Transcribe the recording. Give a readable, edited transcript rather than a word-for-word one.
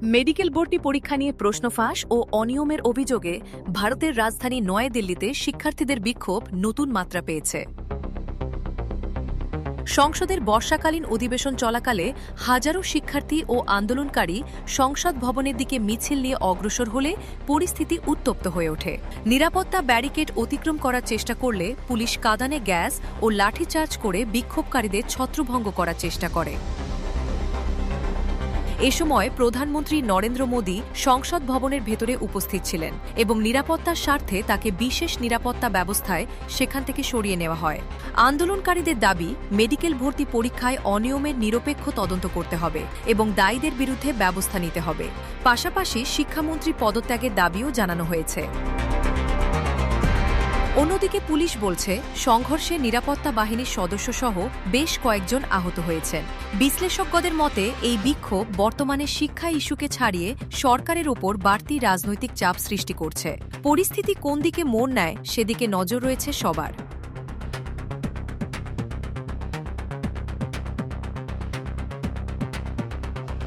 Medical ভর্তি পরীক্ষা নিয়ে প্রশ্ন ফাঁস ও অনিয়মের অভিযোগে ভারতের রাজধানী নয়াদিল্লিতে শিক্ষার্থীদের বিক্ষোভ নতুন মাত্রা পেয়েছে। সংসদের বর্ষাকালীন অধিবেশন চলাকালে হাজারো শিক্ষার্থী ও আন্দোলনকারী সংসদ ভবনের দিকে মিছিল নিয়ে অগ্রসর হলে পরিস্থিতি উত্তপ্ত হয়ে ওঠে। নিরাপত্তা ব্যারিকেড অতিক্রম করার চেষ্টা করলে পুলিশ কাঁদানে গ্যাস ও লাঠিচার্জ করে বিক্ষোভকারীদের ছত্রভঙ্গ করার চেষ্টা করে। এ সময় প্রধানমন্ত্রী নরেন্দ্র মোদী সংসদ ভবনের ভেতরে উপস্থিত ছিলেন এবং নিরাপত্তার স্বার্থে তাকে বিশেষ নিরাপত্তা ব্যবস্থায় সেখান থেকে সরিয়ে নেওয়া হয়। আন্দোলনকারীদের দাবি, মেডিকেল ভর্তি পরীক্ষায় অনিয়মের নিরপেক্ষ তদন্ত করতে হবে এবং দায়ীদের বিরুদ্ধে ব্যবস্থা নিতে হবে। পাশাপাশি শিক্ষামন্ত্রী পদত্যাগের দাবিও জানানো হয়েছে। অন্যদিকে পুলিশ বলছে, সংঘর্ষে নিরাপত্তা বাহিনীর সদস্যসহ বেশ কয়েকজন আহত হয়েছেন। বিশ্লেষকদের মতে এই বিক্ষোভ বর্তমানে শিক্ষা ইস্যুকে ছাড়িয়ে সরকারের ওপর বাড়তি রাজনৈতিক চাপ সৃষ্টি করছে। পরিস্থিতি কোন দিকে মোড় নেয় সেদিকে নজর রয়েছে সবার।